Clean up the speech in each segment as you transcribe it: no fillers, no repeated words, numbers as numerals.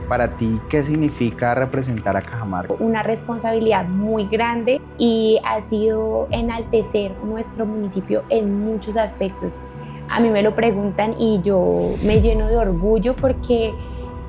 Para ti, ¿qué significa representar a Cajamarca? Una responsabilidad muy grande y ha sido enaltecer nuestro municipio en muchos aspectos. A mí me lo preguntan y yo me lleno de orgullo porque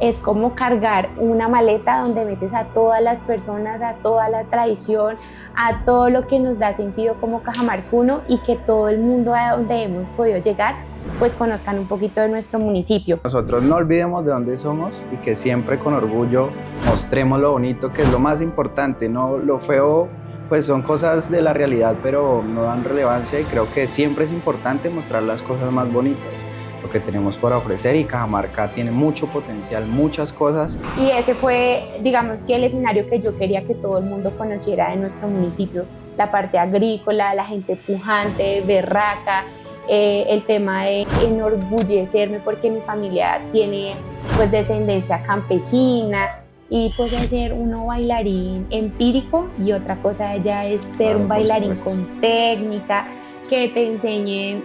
es como cargar una maleta donde metes a todas las personas, a toda la tradición, a todo lo que nos da sentido como cajamarcuno y que todo el mundo a donde hemos podido llegar pues conozcan un poquito de nuestro municipio. Nosotros no olvidemos de dónde somos y que siempre con orgullo mostremos lo bonito, que es lo más importante, ¿no? Lo feo pues son cosas de la realidad, pero no dan relevancia y creo que siempre es importante mostrar las cosas más bonitas, lo que tenemos por ofrecer, y Cajamarca tiene mucho potencial, muchas cosas. Y ese fue, digamos que el escenario que yo quería que todo el mundo conociera de nuestro municipio, la parte agrícola, la gente pujante, berraca, el tema de enorgullecerme porque mi familia tiene pues descendencia campesina y pues de ser uno bailarín empírico y otra cosa ya es ser un bailarín con técnica, que te enseñen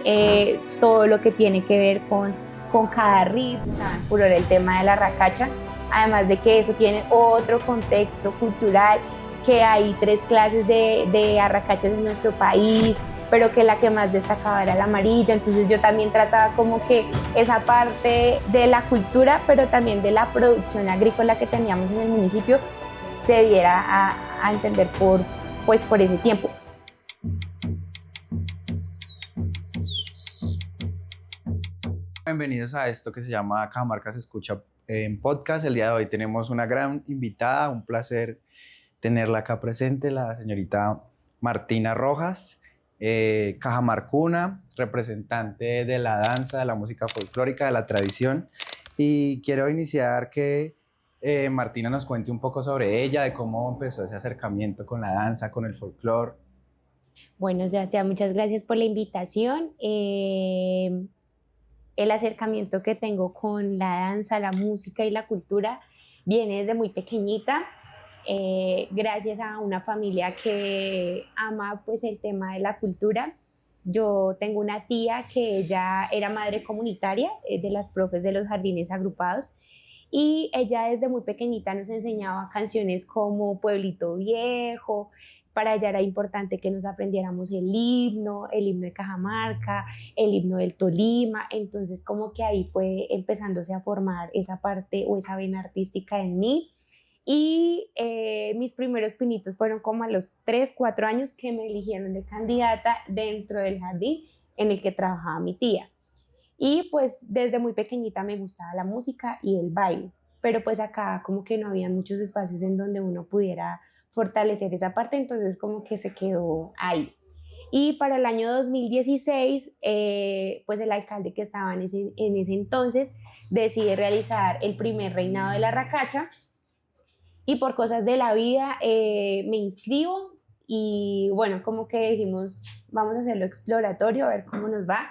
todo lo que tiene que ver con cada ritmo. Estaba en furor el tema de la racacha, además de que eso tiene otro contexto cultural, que hay 3 clases de arracachas en nuestro país, pero que la que más destacaba era la amarilla, entonces yo también trataba como que esa parte de la cultura, pero también de la producción agrícola que teníamos en el municipio, se diera a entender por ese tiempo. Bienvenidos a esto que se llama Cajamarca se escucha en podcast. El día de hoy tenemos una gran invitada, un placer tenerla acá presente, la señorita Martina Rojas, cajamarcuna, representante de la danza, de la música folclórica, de la tradición. Y quiero iniciar que Martina nos cuente un poco sobre ella, de cómo empezó ese acercamiento con la danza, con el folclore. Bueno, Sebastián, muchas gracias por la invitación. El acercamiento que tengo con la danza, la música y la cultura viene desde muy pequeñita, gracias a una familia que ama pues el tema de la cultura. Yo tengo una tía que ella era madre comunitaria, de las profes de los jardines agrupados, y ella desde muy pequeñita nos enseñaba canciones como Pueblito Viejo. Para ella era importante que nos aprendiéramos el himno de Cajamarca, el himno del Tolima, entonces como que ahí fue empezándose a formar esa parte o esa vena artística en mí. Y mis primeros pinitos fueron como a los 3 4 años que me eligieron de candidata dentro del jardín en el que trabajaba mi tía. Y pues desde muy pequeñita me gustaba la música y el baile, pero pues acá como que no había muchos espacios en donde uno pudiera fortalecer esa parte, entonces como que se quedó ahí. Y para el año 2016, pues el alcalde que estaba en ese entonces decide realizar el primer reinado de la racacha y por cosas de la vida me inscribo y bueno, como que dijimos, vamos a hacerlo exploratorio, a ver cómo nos va,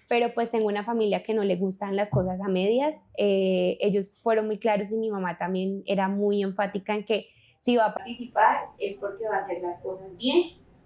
pero pues tengo una familia que no le gustan las cosas a medias. Ellos fueron muy claros y mi mamá también era muy enfática en que si va a participar es porque va a hacer las cosas bien,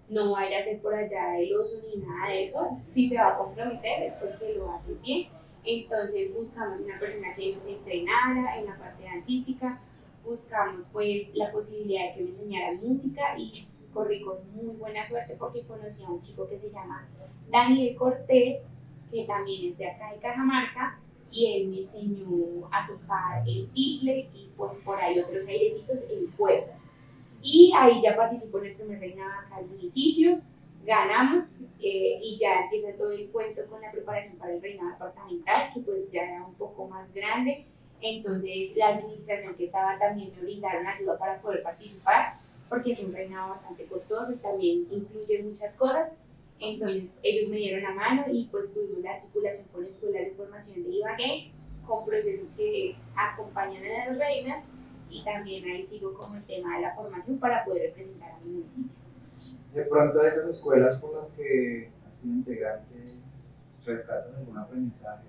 no va a ir a hacer por allá el oso ni nada de eso. Si se va a comprometer es porque lo va a hacer bien. Entonces buscamos una persona que nos entrenara en la parte dancística, buscamos pues la posibilidad de que me enseñara música y corrí con muy buena suerte porque conocí a un chico que se llama Daniel Cortés, que también es de acá de Cajamarca, y él me enseñó a tocar el tiple y pues por ahí otros airecitos en cuerda. Y ahí ya participó en el primer reinado acá del municipio, ganamos y ya empieza todo el cuento con la preparación para el reinado departamental, que pues ya era un poco más grande. Entonces la administración que estaba también me brindaron ayuda para poder participar, porque es un reinado bastante costoso y también incluye muchas cosas. Entonces ellos me dieron la mano y pues tuvimos la articulación con la Escuela de Formación de Ibagué, con procesos que acompañan a las reinas, y también ahí sigo como el tema de la formación para poder representar a mi municipio. De pronto de esas escuelas por las que has sido integrante, ¿rescatas algún aprendizaje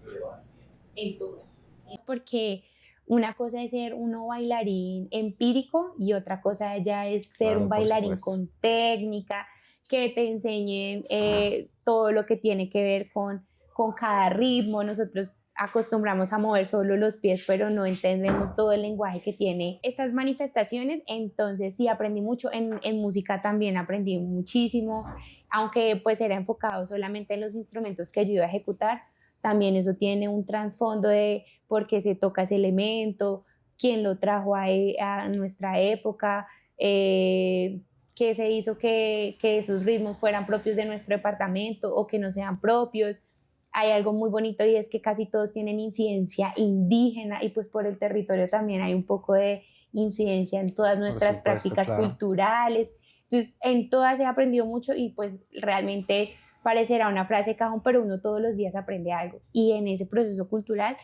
relevante? En todas. Es porque una cosa es ser uno bailarín empírico y otra cosa ya es ser un bailarín con técnica, que te enseñen todo lo que tiene que ver con cada ritmo. Nosotros acostumbramos a mover solo los pies, pero no entendemos todo el lenguaje que tiene estas manifestaciones. Entonces sí aprendí mucho, en música también aprendí muchísimo, aunque pues era enfocado solamente en los instrumentos que yo iba a ejecutar, también eso tiene un trasfondo de por qué se toca ese elemento, quién lo trajo a nuestra época, qué se hizo que esos ritmos fueran propios de nuestro departamento o que no sean propios. Hay algo muy bonito y es que casi todos tienen incidencia indígena y pues por el territorio también hay un poco de incidencia en todas nuestras prácticas culturales. Entonces, en todas he aprendido mucho y pues realmente parecerá una frase de cajón, pero uno todos los días aprende algo. Y en ese proceso cultural,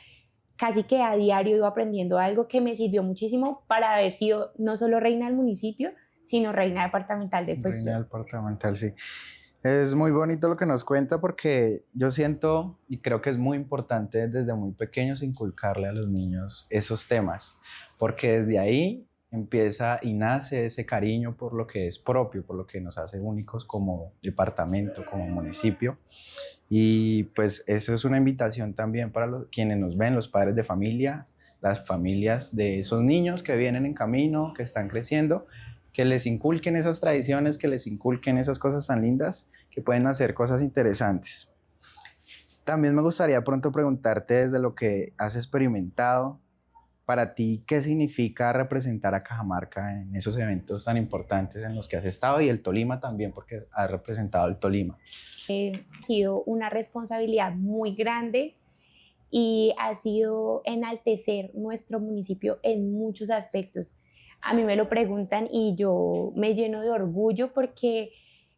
casi que a diario iba aprendiendo algo que me sirvió muchísimo para haber sido no solo reina del municipio, sino reina departamental del folclore. Reina departamental, sí. Es muy bonito lo que nos cuenta porque yo siento y creo que es muy importante desde muy pequeños inculcarle a los niños esos temas, porque desde ahí empieza y nace ese cariño por lo que es propio, por lo que nos hace únicos como departamento, como municipio. Y pues eso es una invitación también para quienes nos ven, los padres de familia, las familias de esos niños que vienen en camino, que están creciendo, que les inculquen esas tradiciones, que les inculquen esas cosas tan lindas, que pueden hacer cosas interesantes. También me gustaría pronto preguntarte desde lo que has experimentado, para ti, ¿qué significa representar a Cajamarca en esos eventos tan importantes en los que has estado y el Tolima también, porque has representado el Tolima? Ha sido una responsabilidad muy grande y ha sido enaltecer nuestro municipio en muchos aspectos. A mí me lo preguntan y yo me lleno de orgullo porque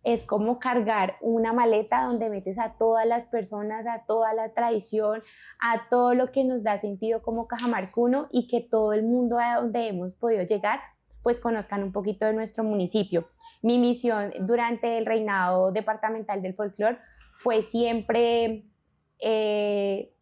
es como cargar una maleta donde metes a todas las personas, a toda la tradición, a todo lo que nos da sentido como cajamarcuno y que todo el mundo a donde hemos podido llegar pues conozcan un poquito de nuestro municipio. Mi misión durante el reinado departamental del folclore fue siempre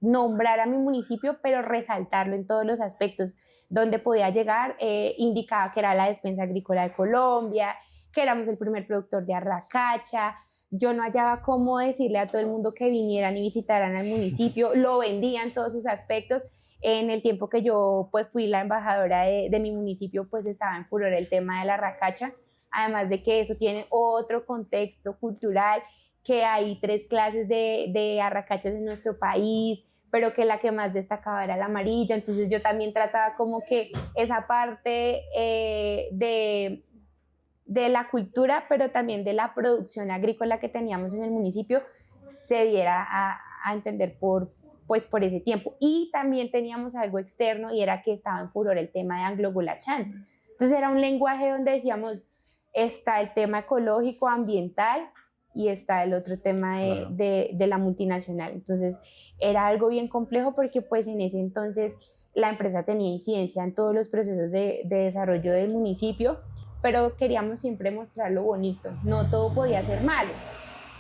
nombrar a mi municipio, pero resaltarlo en todos los aspectos. Donde podía llegar, indicaba que era la despensa agrícola de Colombia, que éramos el primer productor de arracacha. Yo no hallaba cómo decirle a todo el mundo que vinieran y visitaran al municipio, lo vendía en todos sus aspectos. En el tiempo que yo pues fui la embajadora de mi municipio, pues estaba en furor el tema de la arracacha, además de que eso tiene otro contexto cultural, que hay 3 clases de arracachas en nuestro país, pero que la que más destacaba era la amarilla. Entonces yo también trataba como que esa parte de la cultura, pero también de la producción agrícola que teníamos en el municipio, se diera a entender por ese tiempo. Y también teníamos algo externo y era que estaba en furor el tema de Anglogulachante. Entonces era un lenguaje donde decíamos, está el tema ecológico, ambiental, y está el otro tema de la multinacional. Entonces era algo bien complejo porque pues en ese entonces la empresa tenía incidencia en todos los procesos de desarrollo del municipio, pero queríamos siempre mostrar lo bonito, no todo podía ser malo.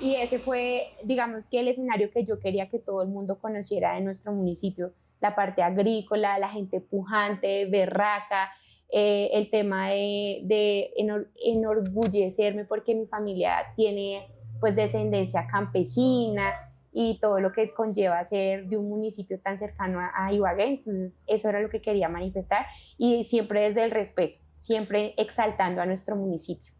Y ese fue, digamos, que el escenario que yo quería que todo el mundo conociera de nuestro municipio, la parte agrícola, la gente pujante, berraca, el tema de enorgullecerme porque mi familia tiene pues descendencia campesina y todo lo que conlleva ser de un municipio tan cercano a Ibagué. Entonces eso era lo que quería manifestar y siempre desde el respeto, siempre exaltando a nuestro municipio.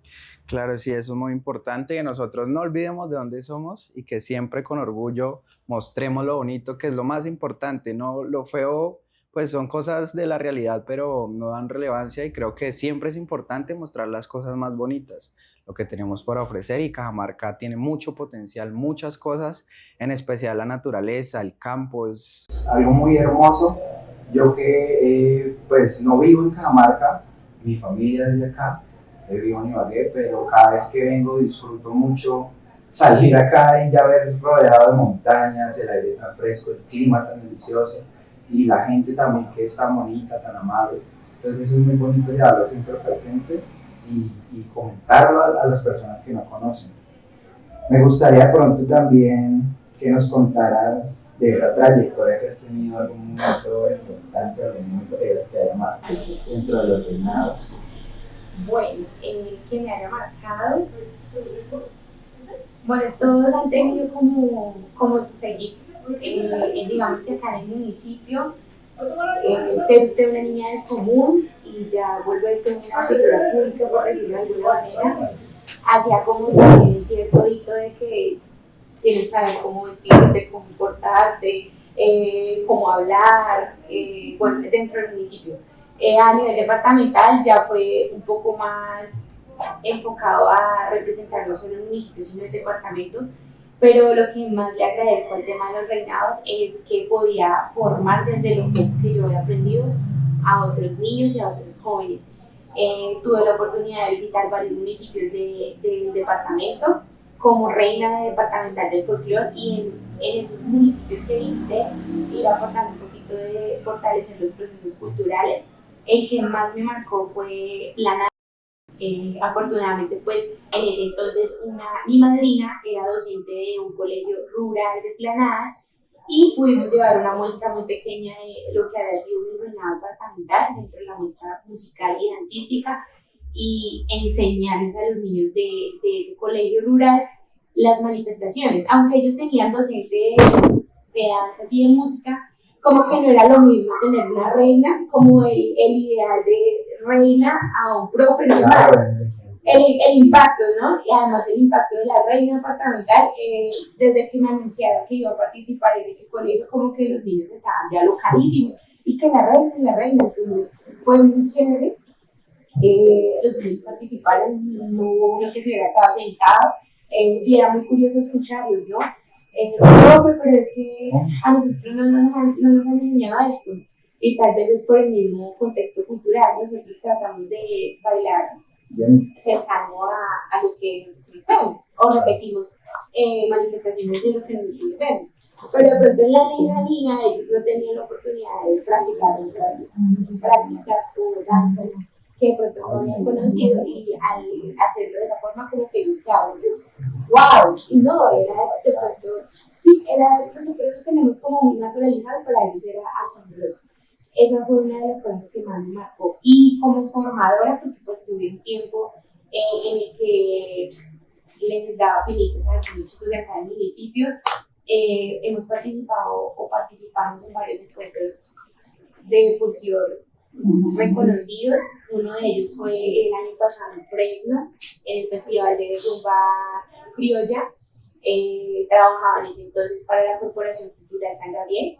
Claro, sí, eso es muy importante, que nosotros no olvidemos de dónde somos y que siempre con orgullo mostremos lo bonito, que es lo más importante, no lo feo, pues son cosas de la realidad, pero no dan relevancia y creo que siempre es importante mostrar las cosas más bonitas, lo que tenemos para ofrecer, y Cajamarca tiene mucho potencial, muchas cosas, en especial la naturaleza, el campo, es algo muy hermoso. Yo que pues no vivo en Cajamarca, mi familia es de acá, vivo en Ibagué, pero cada vez que vengo disfruto mucho salir acá y ya ver rodeado de montañas, el aire tan fresco, el clima tan delicioso y la gente también que es tan bonita, tan amable. Entonces eso es muy bonito llevarlo siempre presente y comentarlo a las personas que no conocen. Me gustaría pronto también que nos contaras de esa trayectoria que has tenido, algún momento importante, algún momento que te haya marcado dentro de los reinados. Bueno, que me haya marcado, bueno, todos han tenido como su seguimiento, digamos que acá en el municipio, ser usted una niña del común y ya volverse una figura pública, por decirlo de alguna manera, hacía como también cierto hito de que tienes que saber cómo vestirte, cómo portarte, cómo hablar, bueno, dentro del municipio. A nivel departamental ya fue un poco más enfocado a representar no solo el municipio, sino el departamento, pero lo que más le agradezco al tema de los reinados es que podía formar desde lo poco que yo había aprendido a otros niños y a otros jóvenes. Tuve la oportunidad de visitar varios municipios del departamento como reina departamental del folclore, y en esos municipios que visité ir aportando un poquito de fortalecer los procesos culturales. El que más me marcó fue Planadas. Afortunadamente, pues en ese entonces mi madrina era docente de un colegio rural de Planadas y pudimos llevar una muestra muy pequeña de lo que había sido mi reinado departamental dentro de la muestra musical y dancística, y enseñarles a los niños de ese colegio rural las manifestaciones. Aunque ellos tenían docente de danzas y de música, como que no era lo mismo tener una reina, como el ideal de reina a un profe normal. El impacto, ¿no? Y además el impacto de la reina departamental, desde que me anunciaron que iba a participar en ese colegio, como que los niños estaban ya localísimos, y que la reina, entonces fue muy chévere. Los niños participaron, no hubo uno que se hubiera quedado sentado, y era muy curioso escucharlos, ¿no? Profe, pero es que a nosotros no nos han enseñado esto, y tal vez es por el mismo contexto cultural. Nosotros tratamos de bailar cercano a lo que nosotros vemos, o repetimos manifestaciones de lo que nosotros vemos, pero de pronto en la lejanía ellos no tenían la oportunidad de practicar otras prácticas o danzas que de pronto no habían conocido, y al hacerlo de esa forma como que ellos quedaron wow, y no, era de pronto, sí, nosotros lo tenemos como muy naturalizado, para ellos era asombroso. Esa fue una de las cosas que más me marcó. Y como formadora, porque pues tuve un tiempo en el que les daba pinitos a algunos chicos de acá del municipio, hemos participado o participamos en varios encuentros de folclore reconocidos. Uno de ellos fue el año pasado en Fresno, en el Festival de Rumba Criolla. Trabajaba en ese entonces para la Corporación Cultural San Gabriel,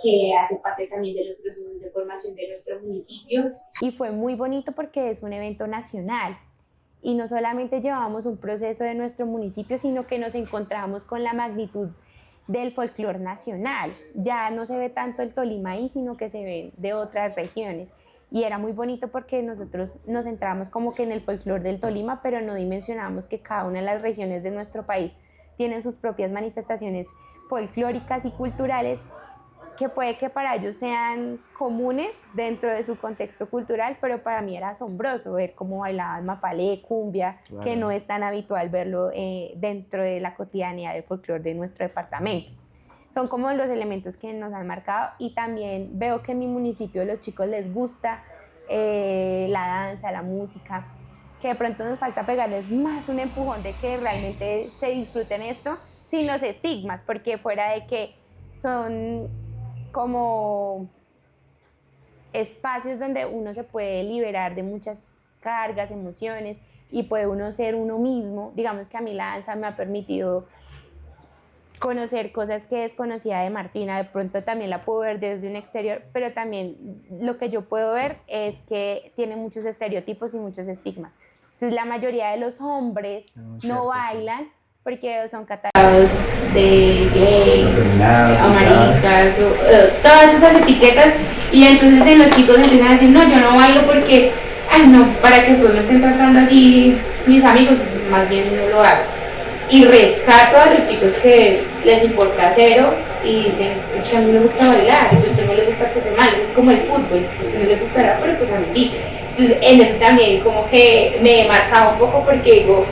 que hace parte también de los procesos de formación de nuestro municipio. Y fue muy bonito porque es un evento nacional y no solamente llevamos un proceso de nuestro municipio, sino que nos encontramos con la magnitud del folclore nacional. Ya no se ve tanto el Tolima ahí, sino que se ve de otras regiones. Y era muy bonito porque nosotros nos centramos como que en el folclore del Tolima, pero no dimensionamos que cada una de las regiones de nuestro país tienen sus propias manifestaciones folclóricas y culturales, que puede que para ellos sean comunes dentro de su contexto cultural, pero para mí era asombroso ver cómo bailaban mapalé, cumbia, claro, que no es tan habitual verlo dentro de la cotidianidad del folclore de nuestro departamento. Son como los elementos que nos han marcado, y también veo que en mi municipio a los chicos les gusta la danza, la música, que de pronto nos falta pegarles más un empujón de que realmente se disfruten esto sin los estigmas, porque fuera de que son como espacios donde uno se puede liberar de muchas cargas, emociones, y puede uno ser uno mismo. Digamos que a mí la danza me ha permitido conocer cosas que desconocía de Martina. De pronto también la puedo ver desde un exterior, pero también lo que yo puedo ver es que tiene muchos estereotipos y muchos estigmas. Entonces la mayoría de los hombres no bailan porque son catalogados de gay, amarillas, todas esas etiquetas, y entonces en los chicos empiezan a decir, no, yo no bailo porque, ay no, para que después me estén tratando así mis amigos, más bien no lo hago. Y rescato a los chicos que les importa cero y dicen, es que a mí me gusta bailar, y si a usted no le gusta, pues de mal, es como el fútbol, pues no le gustará, pero pues a mí sí. Entonces en eso también como que me marcaba un poco, porque digo,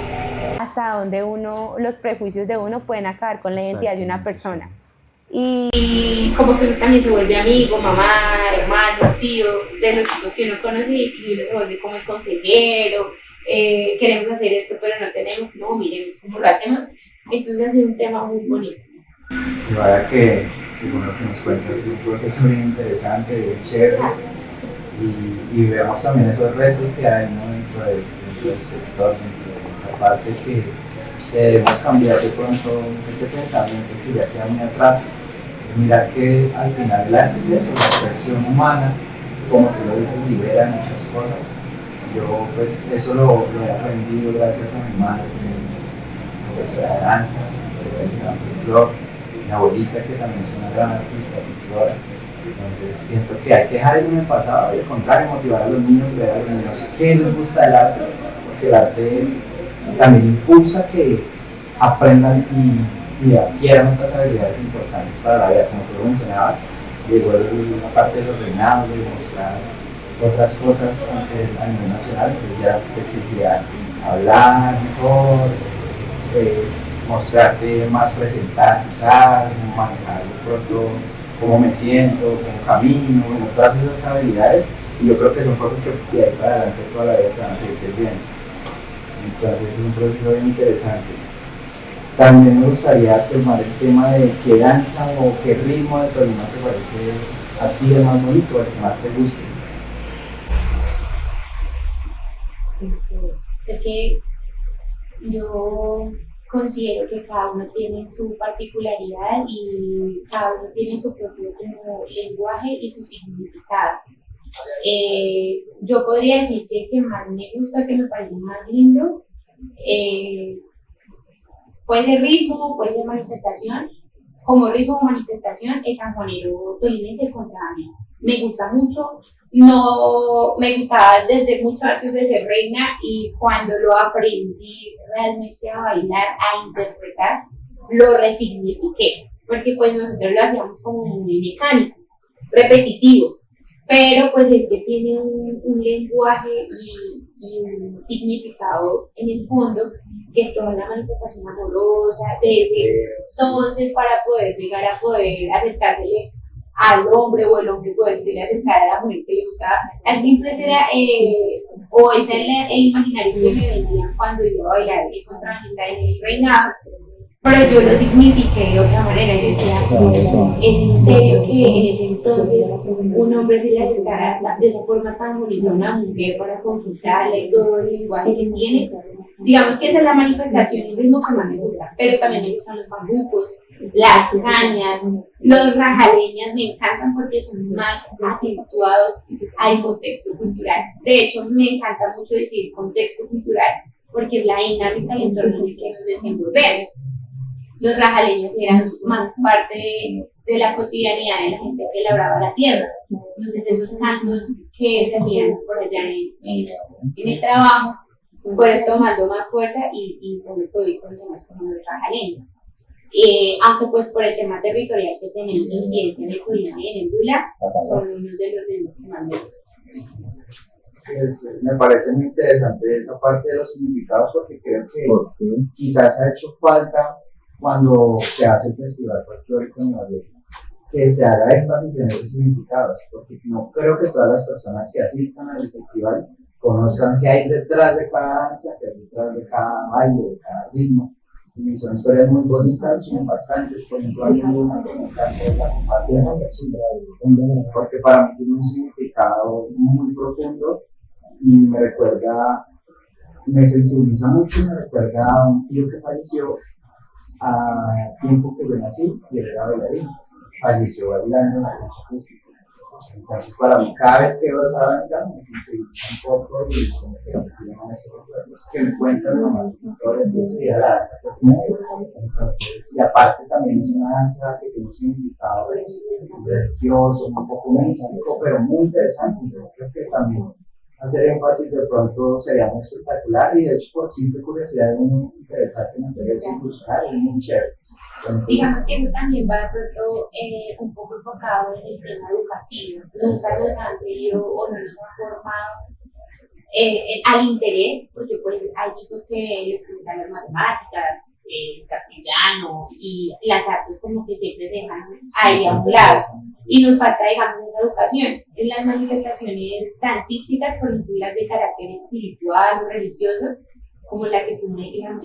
hasta donde los prejuicios de uno pueden acabar con la identidad de una persona. Y como que uno también se vuelve amigo, mamá, hermano, tío, de los chicos que uno conoce, y uno se vuelve como el consejero. Queremos hacer esto, pero no tenemos, no, miren, es como lo hacemos. Entonces ha sido un tema muy bonito. Sí, vaya que, según lo que nos cuentas, es un proceso bien interesante, bien chévere, y vemos también esos retos que hay, ¿no? dentro del sector, dentro de esa parte que debemos cambiar de pronto ese pensamiento que ya queda muy atrás. Mirar que al final el arte es eso, la expresión humana, como tú lo dices, libera muchas cosas. Yo pues eso lo he aprendido gracias a mi madre, que es profesora de danza, profesora de folclore, mi abuelita que también es una gran artista, pintora. Entonces siento que hay que dejar eso en el pasado y al contrario motivar a los niños, ver a los niños qué les gusta del arte, porque el arte también impulsa que aprendan y adquieran otras habilidades importantes para la vida, como tú lo mencionabas, llegó una parte de los reinados, de mostrar otras cosas a nivel nacional, entonces ya te exigirá hablar mejor, mostrarte más presentar quizás, manejar de pronto cómo me siento, cómo camino, bueno, todas esas habilidades, y yo creo que son cosas que de ahí para adelante toda la vida te van a seguir sirviendo. Entonces es un proceso bien interesante. También me gustaría tomar el tema de qué danza o qué ritmo de Tolima te parece a ti el más bonito, el que más te guste. Es que yo considero que cada uno tiene su particularidad y cada uno tiene su propio como lenguaje y su significado. Yo podría decir que el que más me gusta, que me parece más lindo, puede ser ritmo, puede ser manifestación. Como ritmo o manifestación, el sanjuanero tolimense el contrabanes. Me gusta mucho, no me gustaba desde mucho antes de ser reina, y cuando lo aprendí realmente a bailar, a interpretar, lo resignifiqué, porque pues nosotros lo hacíamos como muy mecánico, repetitivo, pero pues este tiene un lenguaje y un significado en el fondo, que es toda la manifestación amorosa, de ese entonces para poder llegar a poder acercársele al hombre, o el hombre poderse acercar a la mujer que le gustaba. Así siempre era, o ese era el imaginario que me vendían cuando iba a bailar el contrabandista en el reinado, pero yo lo signifiqué de otra manera. Yo decía, es en serio que en ese entonces un hombre se le acercara de esa forma tan bonita a una mujer para conquistarla y todo el lenguaje que tiene. Digamos que esa es la manifestación y el ritmo que más me gusta, pero también me gustan los bambucos, las cañas, los rajaleñas me encantan porque son más acentuados al contexto cultural. De hecho, me encanta mucho decir contexto cultural porque es la dinámica y el entorno en el que nos desenvolvemos. Los rajaleños eran más parte de la cotidianidad de la gente que labraba la tierra. Entonces esos cantos que se hacían por allá en el trabajo fueron tomando más fuerza y sobre todo y conocemos como los rajaleños. Aunque pues por el tema territorial que tenemos incidencia en el Tolima y en el Huila, son unos de los ritmos que más me gustan. Sí, me parece muy interesante esa parte de los significados, porque creo que quizás ha hecho falta cuando se hace el Festival Folclórico en Ibagué, que se haga énfasis en esos significados, porque no creo que todas las personas que asistan al festival conozcan qué hay detrás de cada danza, qué hay detrás de cada baile, de cada ritmo. Y son historias muy bonitas y impactantes. Por ejemplo, hay una que me encanta, de la compasión, porque para mí tiene un significado muy profundo y me recuerda, me sensibiliza mucho, me recuerda a un tío que falleció a tiempo que yo nací, y él era bailarín, falleció bailando en la concha acústica. Entonces, para mí, cada vez que veo esa danza, me sensibiliza un poco y como que me llaman esos recuerdos que me cuentan nomás esas historias, y eso, y era la danza que tenía. Entonces, y aparte también es una danza que tiene un significado religioso, un poco místico, pero muy interesante. Entonces, creo que también hacer énfasis de pronto sería muy espectacular, y de hecho por simple curiosidad de interesarse en materias inclusional es muy chévere. Entonces, digamos que eso también va de pronto un poco enfocado en el tema educativo. Nunca nos han tenido o no nos han formado al interés, porque pues hay chicos que les gustan las matemáticas, el castellano y las artes, como que siempre se dejan ahí a un lado. Y nos falta, digamos, esa educación. En las manifestaciones dancísticas, por ejemplo, las de carácter espiritual o religioso, como la que tú mencionas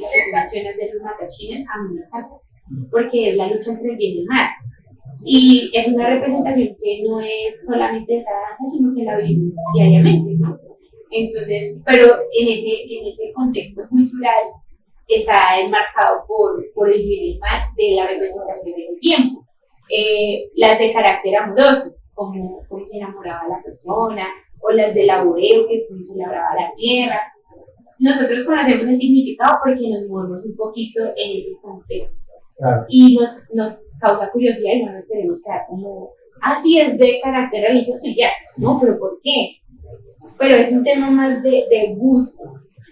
de los matachines, a mí me encanta. porque es la lucha entre el bien y el mal. Y es una representación que no es solamente esa danza, sino que la vivimos diariamente, ¿no? Entonces, pero en ese contexto cultural está enmarcado por el bien y el mal de la representación del tiempo. Las de carácter amoroso, como se enamoraba la persona, o las del laboreo, que es como se labraba la tierra. Nosotros conocemos el significado porque nos movemos un poquito en ese contexto. Claro. Y nos causa curiosidad y no nos queremos quedar como, así es de carácter religioso y ya. No, pero ¿por qué? Pero es un tema más de gusto,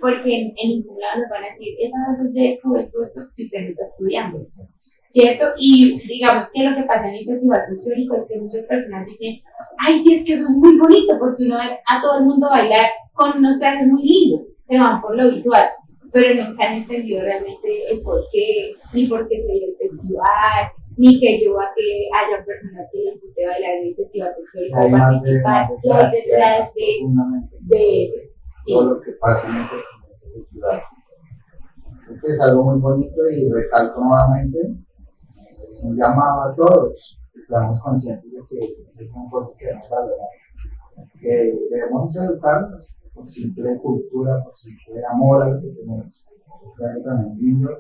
porque en ningún lado nos van a decir, esa danza es de esto, si usted no está estudiando, ¿cierto? Y digamos que lo que pasa en el festival folclórico es que muchas personas dicen, ay, sí, es que eso es muy bonito, porque uno ve a todo el mundo bailar con unos trajes muy lindos, se van por lo visual, pero nunca han entendido realmente el por qué, ni por qué se dio el festival, ni que llevó a que haya personas que les guste bailar en el festival folclórico, participar, que hay detrás de eso. Sí. Todo lo que pasa en ese festival. Creo que es algo muy bonito y recalco nuevamente, es un llamado a todos, que seamos conscientes de que ese confort que debemos valorar, que debemos educarnos por simple cultura, por simple amor a lo que tenemos, es algo también lindo,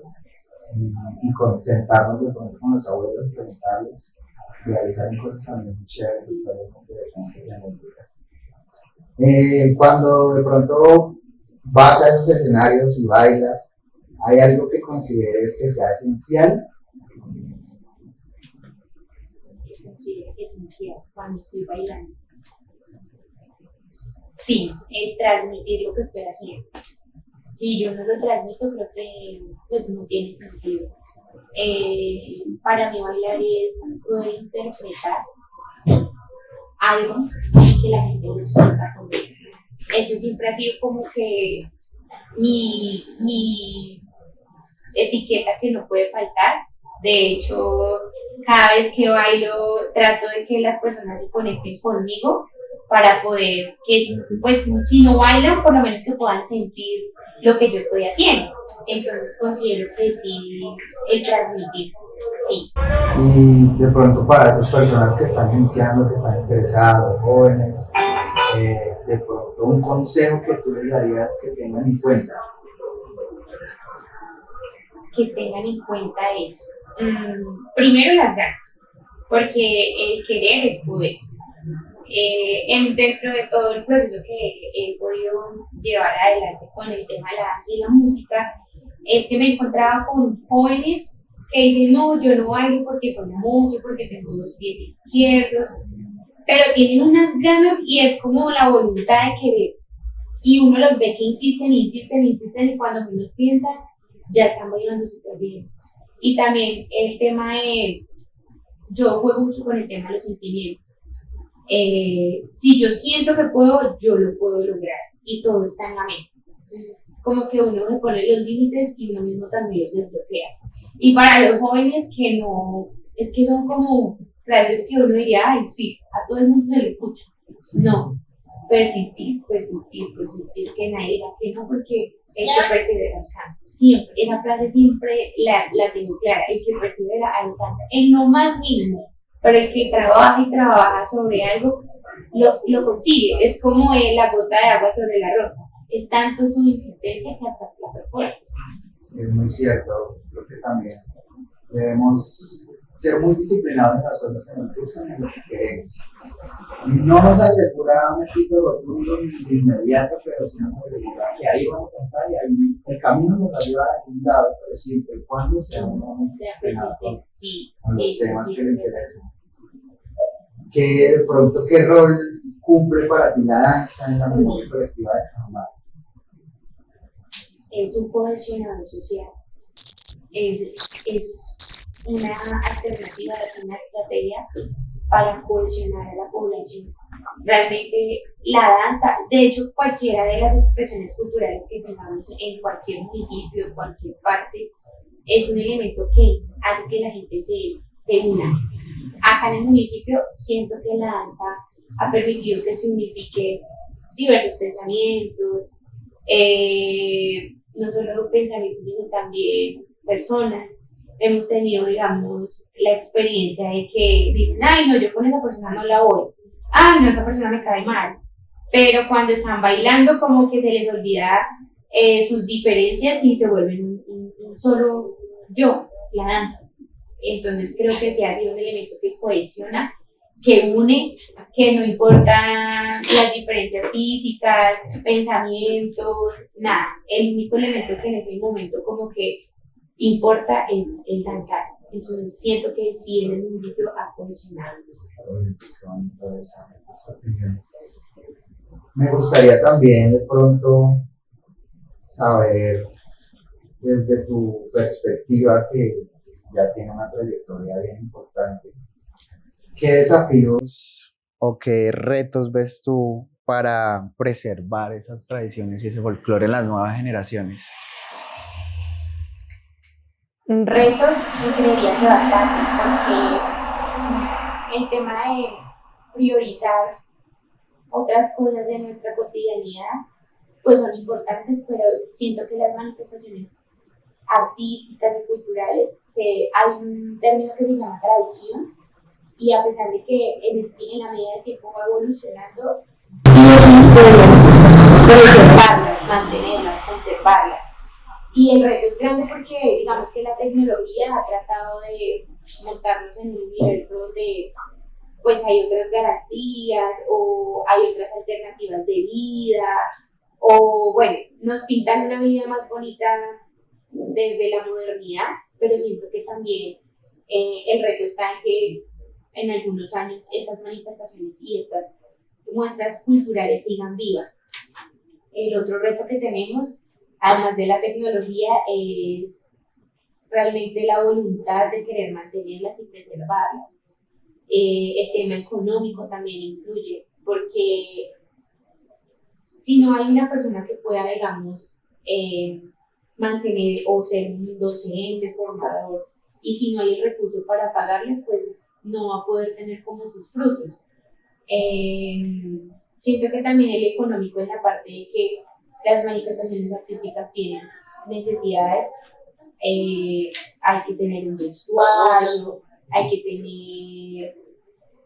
y sentarnos de pronto con los abuelos, preguntarles, realizar cosas también muy chéveres, historias muy interesantes y anécdotas. Cuando de pronto vas a esos escenarios y bailas, ¿hay algo que consideres que sea esencial? Que considero esencial cuando estoy bailando. Sí, el transmitir lo que estoy haciendo. Si yo no lo transmito, creo que pues no tiene sentido. Para mí bailar es poder interpretar algo y que la gente lo sienta conmigo. Eso siempre ha sido como que mi etiqueta que no puede faltar. De hecho, cada vez que bailo trato de que las personas se conecten conmigo para poder que, pues, si no bailan, por lo menos que puedan sentir lo que yo estoy haciendo. Entonces considero que sí, el transmitir, sí. Y de pronto para esas personas que están iniciando, que están interesados, jóvenes, de pronto un consejo que tú les darías que tengan en cuenta. Que tengan en cuenta eso. Primero las ganas, porque el querer es poder. Dentro de todo el proceso que he podido llevar adelante con el tema de la danza y la música, es que me encontraba con jóvenes que dicen, no, yo no bailo porque soy mudo, porque tengo 2 pies izquierdos, pero tienen unas ganas y es como la voluntad de querer. Y uno los ve que insisten y cuando menos piensan, ya están bailando súper bien. Y también el tema de, yo juego mucho con el tema de los sentimientos. Si yo siento que puedo, yo lo puedo lograr y todo está en la mente. Entonces, como que uno se pone los límites y uno mismo también los desbloquea. Y para los jóvenes que no, es que son como frases que uno diría, ay, sí, a todo el mundo se lo escucha. No, persistir, que nadie diga que no, porque el que persevera alcanza. Siempre, esa frase siempre la tengo clara, el que persevera alcanza, en lo más mínimo. Pero el que trabaja y trabaja sobre algo, lo consigue. Es como la gota de agua sobre la roca. Es tanto su insistencia que hasta la perfora. Sí, es muy cierto. Creo que también debemos ser muy disciplinados en las cosas que nos gustan y en lo que queremos. No nos asegura un éxito rotundo ni inmediato, pero sí nos asegura que ahí vamos a estar y ahí el camino nos va a llevar a algún lado, pero siempre y cuando sea uno muy disciplinado con los temas que le interesan. ¿Qué rol cumple para ti la danza en la memoria colectiva de Cajamarca? Es un cohesionador social. Es una alternativa, es una estrategia para cohesionar a la población. Realmente la danza, de hecho cualquiera de las expresiones culturales que tengamos en cualquier municipio, en cualquier parte, es un elemento que hace que la gente se una. Acá en el municipio siento que la danza ha permitido que se unifique diversos pensamientos, no solo pensamientos, sino también personas. hemos tenido, digamos, la experiencia de que dicen, ay, no, yo con esa persona no la voy, ay, no, esa persona me cae mal, pero cuando están bailando como que se les olvida sus diferencias y se vuelven un solo yo, la danza. Entonces creo que sí ha sido un elemento que cohesiona, que une, que no importa las diferencias físicas, pensamientos, nada. El único elemento que en ese momento como que importa es el danzar. Entonces siento que sí en el municipio ha cohesionado. Me gustaría también de pronto saber desde tu perspectiva que ya tiene una trayectoria bien importante, ¿qué desafíos ¿O qué retos ves tú para preservar esas tradiciones y ese folclore en las nuevas generaciones? Retos, yo creería que bastantes, porque el tema de priorizar otras cosas de nuestra cotidianidad, pues son importantes, pero siento que las manifestaciones artísticas y culturales, hay un término que se llama tradición, y a pesar de que en la medida del tiempo va evolucionando, sí o sí podemos preservarlas, mantenerlas, conservarlas. Y el reto es grande porque digamos que la tecnología ha tratado de montarnos en un universo donde pues hay otras garantías o hay otras alternativas de vida o bueno, nos pintan una vida más bonita desde la modernidad, pero siento que también el reto está en que en algunos años estas manifestaciones y estas muestras culturales sigan vivas. El otro reto que tenemos, además de la tecnología, es realmente la voluntad de querer mantenerlas y preservarlas. El tema económico también influye, porque si no hay una persona que pueda, digamos, mantener o ser un docente, formador, y si no hay el recurso para pagarle, pues no va a poder tener como sus frutos. Siento que también el económico en la parte de que las manifestaciones artísticas tienen necesidades, hay que tener un vestuario, hay que tener,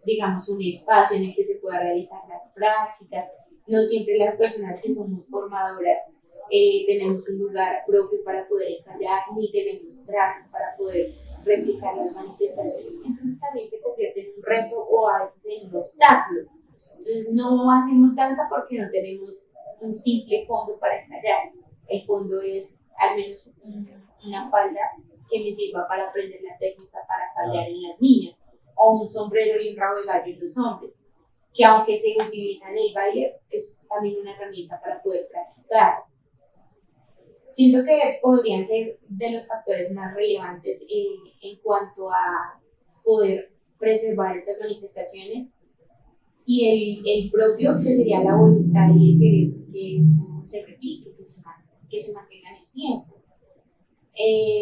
digamos, un espacio en el que se pueda realizar las prácticas. No siempre las personas que somos formadoras tenemos un lugar propio para poder ensayar, ni tenemos trajes para poder replicar las manifestaciones. Entonces también se convierte en un reto o a veces en un obstáculo. Entonces no hacemos danza porque no tenemos un simple fondo para ensayar. El fondo es al menos una falda que me sirva para aprender la técnica para faldear en las niñas, o un sombrero y un rabo de gallo en los hombres, que aunque se utiliza en el baile, es también una herramienta para poder practicar. Siento que podrían ser de los factores más relevantes en cuanto a poder preservar estas manifestaciones, y el propio, que sería la voluntad y el querer que esto se replique, que se mantenga en el tiempo.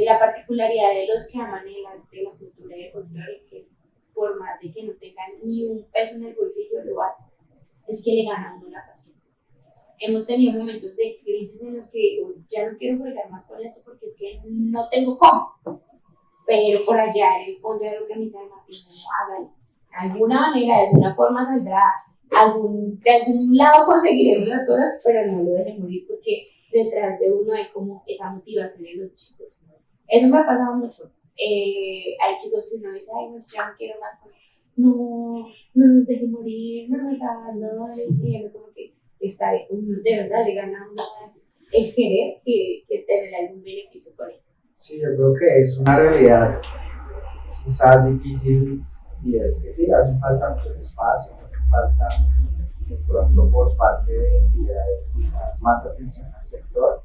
La particularidad de los que aman el arte, la cultura y el folclore es que por más de que no tengan ni un peso en el bolsillo, lo hacen. Es que le gana a uno la pasión. Hemos tenido momentos de crisis en los que digo, ya no quiero jugar más con esto porque es que no tengo cómo. Pero por allá en el fondo de algo que me dice Martín, no, hágalo. De alguna manera, de alguna forma saldrá, de algún lado conseguiremos las cosas, pero no lo dejen morir porque detrás de uno hay como esa motivación en los chicos. Eso me ha pasado mucho. Hay chicos que uno dice, ay, no, ya no quiero más con él. No, no nos dejen morir, no nos abandonen. Y como que está, de verdad le gana a uno más el querer que tener algún beneficio con él. Sí, yo creo que es una realidad quizás difícil, y es que sí, hacen falta muchos espacios, hacen falta de pronto por parte de entidades quizás más atención al sector,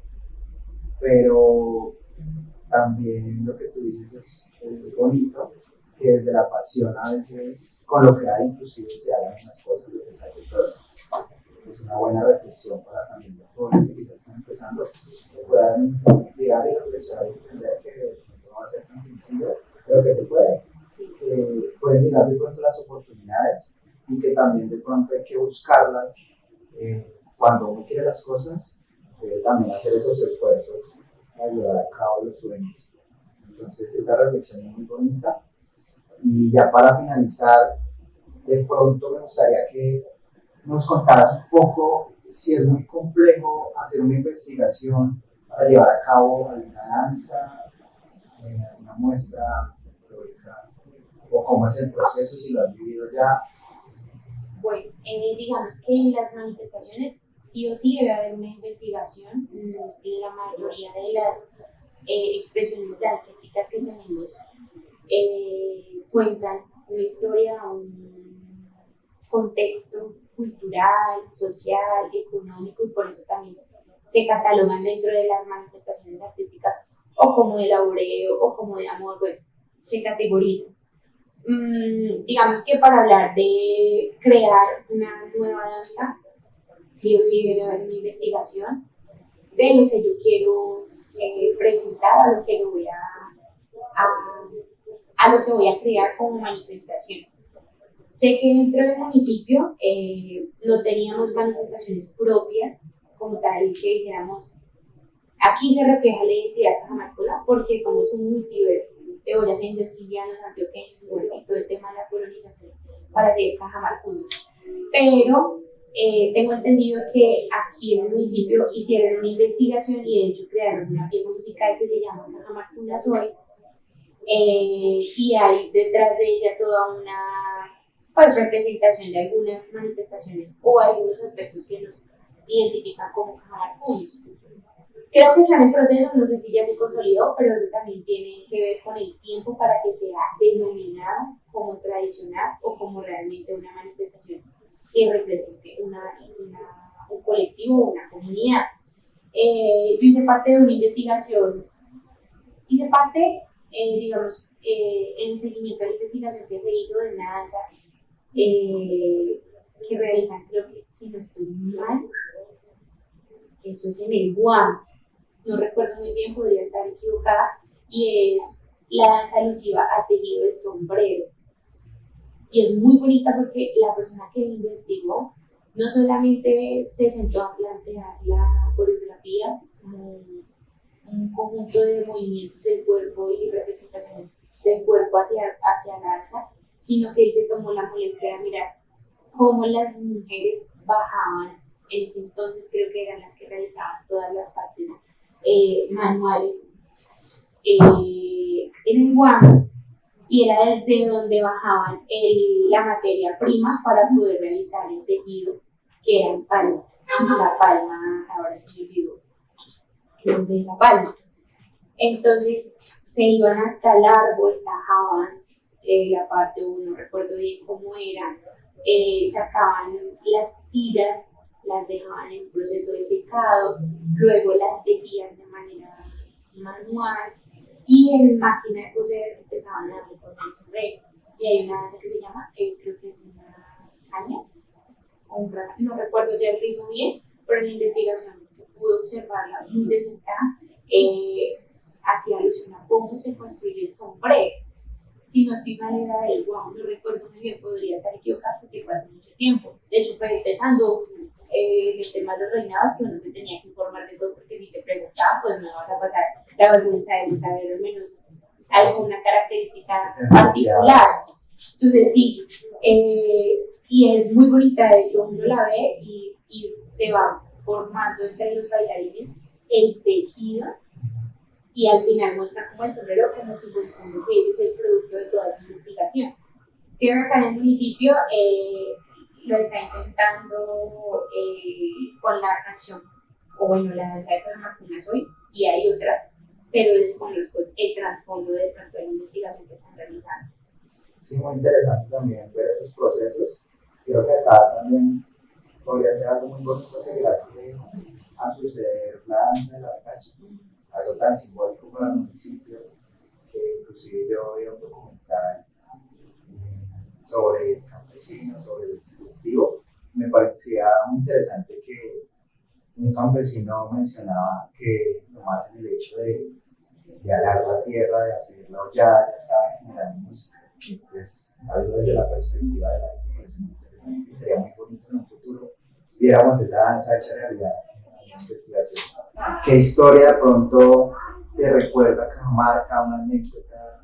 pero también lo que tú dices es bonito, que desde la pasión a veces con lo que hay inclusive se hagan unas cosas lo que sale todo. Es una buena reflexión para también los jóvenes que quizás están empezando, que puedan llegar y reflexionar y entender que no va a ser tan sencillo, pero que se puede. Sí, que pueden llegar de pronto las oportunidades y que también de pronto hay que buscarlas cuando uno quiere las cosas, también hacer esos esfuerzos para llevar a cabo los sueños. Entonces esa reflexión es muy bonita. Y ya para finalizar, de pronto me gustaría que nos contaras un poco si es muy complejo hacer una investigación para llevar a cabo alguna danza, una muestra folclórica, o cómo es el proceso, si lo has vivido ya. Bueno, digamos que en las manifestaciones sí o sí debe haber una investigación. La mayoría de las expresiones dancísticas que tenemos cuentan una historia, un contexto cultural, social, económico, y por eso también se catalogan dentro de las manifestaciones artísticas o como de laboreo o como de amor, bueno, se categorizan. Digamos que para hablar de crear una nueva danza, sí o sí debe haber una investigación de lo que yo quiero presentar, a lo que lo voy a lo que voy a crear como manifestación. Sé que dentro del municipio no teníamos manifestaciones propias, como tal, que dijéramos, aquí se refleja la identidad cajamarcola porque somos un multiverso de boyacenses, quindianos, antioqueños, y todo el tema de la colonización para ser cajamarcunos. Pero tengo entendido que aquí en el municipio hicieron una investigación y de hecho crearon una pieza musical que se llama Cajamarcuna Soy, y hay detrás de ella toda una pues, representación de algunas manifestaciones o algunos aspectos que nos identifican como cajamarcunos. Creo que está en proceso, no sé si ya se consolidó, pero eso también tiene que ver con el tiempo para que sea denominado como tradicional o como realmente una manifestación que represente un colectivo o una comunidad. Yo hice parte de una investigación, digamos, en el seguimiento de la investigación que se hizo de una danza que realizan, creo que si no estoy mal, eso es en el Guam, no recuerdo muy bien, podría estar equivocada, y es la danza alusiva al tejido del sombrero. Y es muy bonita porque la persona que la investigó no solamente se sentó a plantear la coreografía, un conjunto de movimientos del cuerpo y representaciones del cuerpo hacia la danza, sino que él se tomó la molestia de mirar cómo las mujeres bajaban. En ese entonces creo que eran las que realizaban todas las partes manuales en el Guam, y era desde donde bajaban la materia prima para poder realizar el tejido, que era el palma. La palma, ahora se me olvidó de esa palma. Entonces se iban hasta el árbol, tajaban la parte 1, no recuerdo bien cómo era, sacaban las tiras, las dejaban en proceso de secado, luego las tejían de manera manual y en máquina de coser empezaban a reformar los arreglos. Y hay una danza que se llama, creo que es una caña, no recuerdo ya el ritmo bien, pero en la investigación pude observarla muy de cerca, hacía alusión a cómo se construye el sombrero. Si no estoy mal era del Guam, no recuerdo muy bien, podría estar equivocada porque fue hace mucho tiempo. De hecho fue empezando el tema de los reinados que uno se tenía que informar de todo, porque si te preguntaban pues no vas a pasar la vergüenza de no saber al menos alguna característica particular. Entonces sí, y es muy bonita, de hecho uno la ve y se va formando entre los bailarines el tejido y al final muestra como el sombrero, como simbolizando que ese es el producto de toda esa investigación. Creo que acá en el municipio lo está intentando con la canción, o bueno, la danza de Cajamarcuna Soy, y hay otras, pero desconozco el trasfondo de pronto de la investigación que están realizando. Sí, muy interesante también ver esos procesos. Creo que acá también podría ser algo muy bonito que gracias a suceder la danza de la cacha, algo tan simbólico para el municipio, que inclusive yo vi un documental sobre el campesino, sobre el cultivo. Me parecía muy interesante que un campesino mencionaba que nomás en el hecho de arar la tierra, de hacer la hollada, ya estaba generando pues, algo desde la perspectiva de la gente. Y sería muy bonito en un futuro viéramos esa danza hecha realidad en la investigación. ¿Qué historia de pronto te recuerda a Cajamarca, una anécdota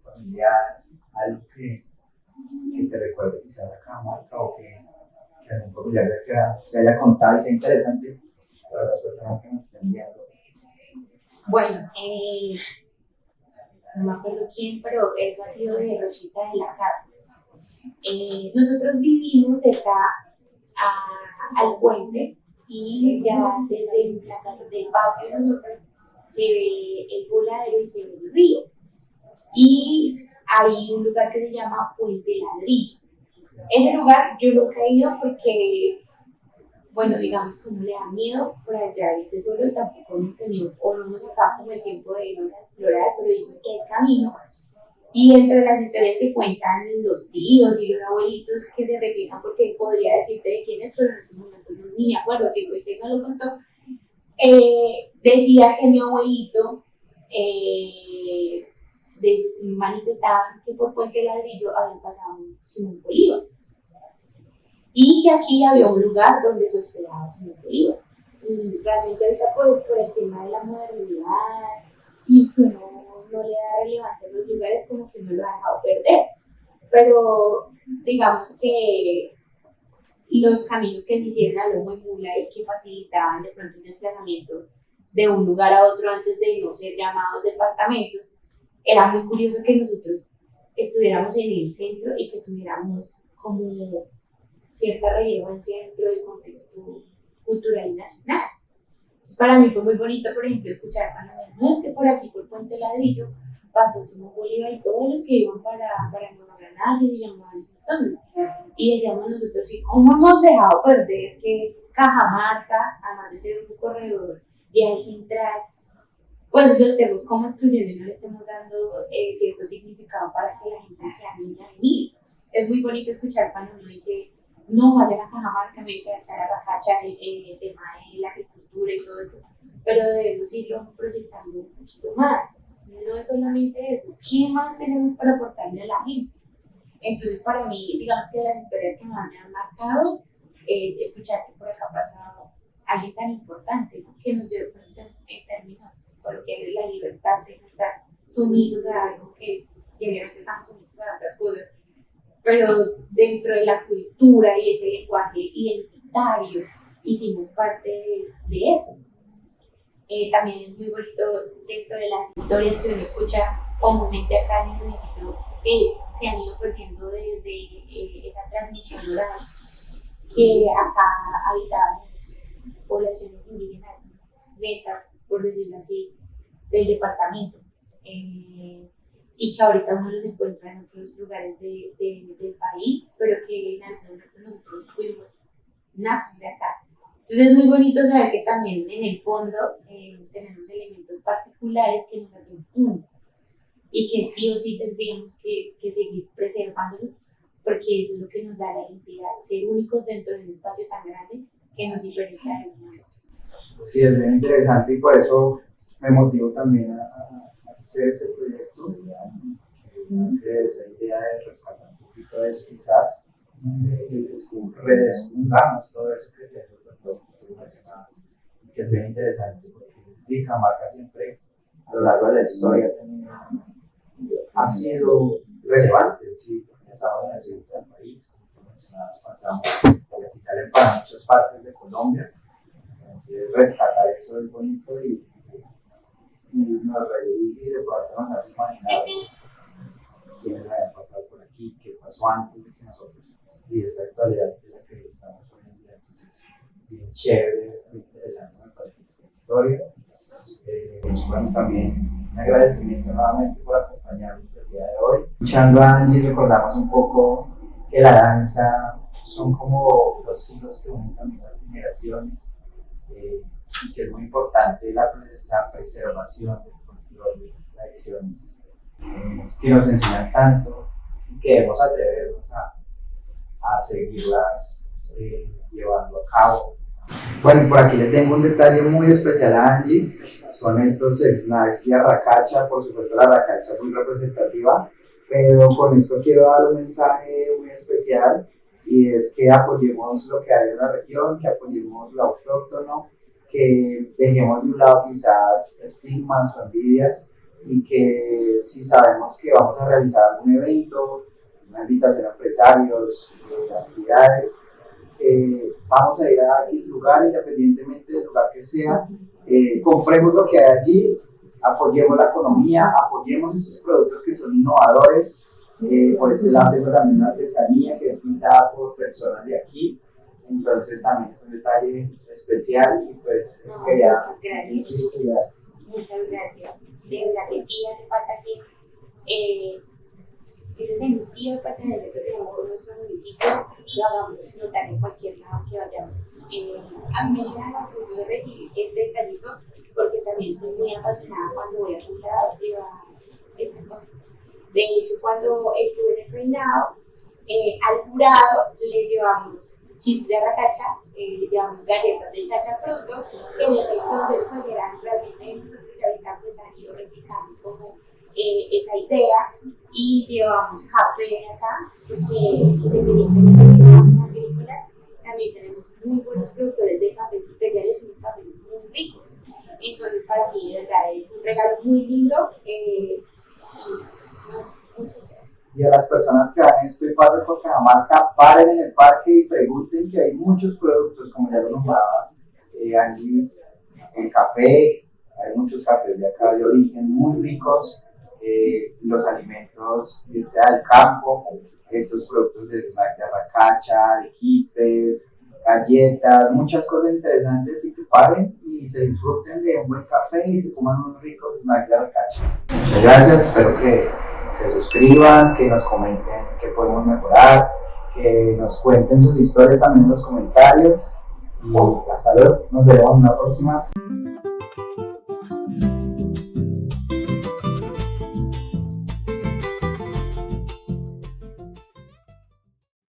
familiar, algo que te recuerde quizás a Cajamarca o que algún familiar le haya contado y sea interesante para las personas que nos estén viendo. Bueno, no me acuerdo quién, pero eso ha sido de Rosita de la Casa. Nosotros vivimos cerca al puente y ya desde la casa del patio de nosotros se ve el voladero y se ve el río. Y hay un lugar que se llama Puente Ladrillo. Ese lugar yo lo he caído porque, bueno, digamos que uno le da miedo por allá irse solo y tampoco hemos tenido o no hemos sacado como el tiempo de irnos a explorar, pero dicen que hay camino. Y entre las historias que cuentan los tíos y los abuelitos que se repiten, porque podría decirte de quién es, pero en este momento ni me acuerdo quién fue que me lo contó, decía que mi abuelito manifestaba que por Puente Ladrillo había pasado Simón Bolívar y que aquí había un lugar donde se hospedaba Simón Bolívar. Y realmente ahorita pues por el tema de la modernidad y que uno no le da relevancia a los lugares, como que uno lo ha dejado perder. Pero digamos que los caminos que se hicieron a lomo y mula y que facilitaban de pronto el desplazamiento de un lugar a otro antes de no ser llamados departamentos, era muy curioso que nosotros estuviéramos en el centro y que tuviéramos como cierta relevancia dentro del contexto cultural y nacional. Entonces, para mí fue muy bonito, por ejemplo, escuchar cuando no es que por aquí, por Puente Ladrillo, pasó Simón Bolívar y todos los que iban para Nueva Granada, que se llamaban entonces. Y decíamos nosotros, ¿y cómo hemos dejado perder que Cajamarca, además de ser un corredor vial central, pues lo estemos como excluyendo y no le estemos dando cierto significado para que la gente se anime a venir? Es muy bonito escuchar cuando uno dice, no vayan a Cajamarca, me voy a estar a Racacha, el tema de la agricultura y todo eso, pero debemos irlo proyectando un poquito más. No es solamente eso, ¿qué más tenemos para aportarle a la gente? Entonces, para mí, digamos que las historias que más me han marcado es escuchar que por acá ha pasado alguien tan importante, ¿no? Que nos dio en términos, porque la libertad de no estar sumisos a algo que obviamente estamos sumisos a otras cosas, pero dentro de la cultura y ese lenguaje identitario hicimos parte de eso. También es muy bonito dentro de las historias que uno escucha comúnmente acá en el municipio, que se han ido perdiendo desde esa transmisión oral, que acá habitaban poblaciones indígenas netas, por decirlo así, del departamento, y que ahorita uno los encuentra en otros lugares del país, pero que en algún momento nosotros fuimos natos de acá. Entonces es muy bonito saber que también en el fondo tenemos elementos particulares que nos hacen uno y que sí o sí tendríamos que seguir preservándolos, porque eso es lo que nos da la identidad, ser únicos dentro de un espacio tan grande que nos diferencia del mundo. Sí, es bien interesante y por eso me motivo también a hacer ese proyecto, hacer esa idea de rescatar un poquito de eso, quizás redescubramos todo eso que te mencionabas, y que es bien interesante porque Cajamarca siempre a lo largo de la historia ha sido relevante, sí, porque estamos en el centro del país, como mencionabas, pasamos, porque aquí salen para muchas partes de Colombia. Entonces, rescatar eso es bonito y nos reír y de pronto nos hace imaginar quiénes habían pasado por aquí, qué pasó antes de que nosotros, y esta actualidad de la que estamos hoy en día. Entonces, bien chévere, muy interesante me parece esta historia. Bueno, también un agradecimiento nuevamente por acompañarnos el día de hoy. Escuchando a Angie, recordamos un poco que la danza son como los hilos que unen también las generaciones. Y que es muy importante la preservación del folclore, de esas tradiciones que nos enseñan tanto y que debemos atrevernos a seguirlas llevando a cabo. Bueno, por aquí le tengo un detalle muy especial a Angie, son estos snacks de arracacha, por supuesto la arracacha es muy representativa, pero con esto quiero dar un mensaje muy especial, y es que apoyemos lo que hay en la región, que apoyemos lo autóctono, que dejemos de un lado quizás estigmas o envidias y que si sabemos que vamos a realizar algún evento, una invitación a empresarios, actividades, vamos a ir a X lugar, independientemente del lugar que sea, compremos lo que hay allí, apoyemos la economía, apoyemos estos productos que son innovadores. Por este lado tengo también una artesanía que es pintada por personas de aquí, entonces también es un detalle especial y pues es que ya... Muchas gracias. Muchas gracias. De verdad que sí, hace falta que ese sentido de pertenencia que tenemos con nuestro municipio lo hagamos notar en cualquier lado que vayamos. A mí me da el orgullo de recibir este detallito porque también soy muy apasionada cuando voy a comprar estas cosas. De hecho, cuando estuve en el reinado, al jurado le llevamos chips de arracacha, le llevamos galletas de chacha fruto, que en ese entonces pues eran realmente nosotros que ahorita pues han ido replicando como esa idea, y llevamos café acá, porque independientemente de que seamos agrícolas, también tenemos muy buenos productores de cafés especiales y unos cafés muy ricos. Entonces para mí de verdad es un regalo muy lindo. Y a las personas que hagan este paso por Cajamarca, paren en el parque y pregunten, que hay muchos productos, como ya lo nombraba, hay el café, hay muchos cafés de acá de origen muy ricos, los alimentos, sea del campo, estos productos de snack de arracacha, de quipes, galletas, muchas cosas interesantes, y que paren y se disfruten de un buen café y se coman unos ricos snacks de arracacha. Muchas gracias, espero que se suscriban, que nos comenten qué podemos mejorar, que nos cuenten sus historias también en los comentarios, y hasta luego, nos veremos en la próxima.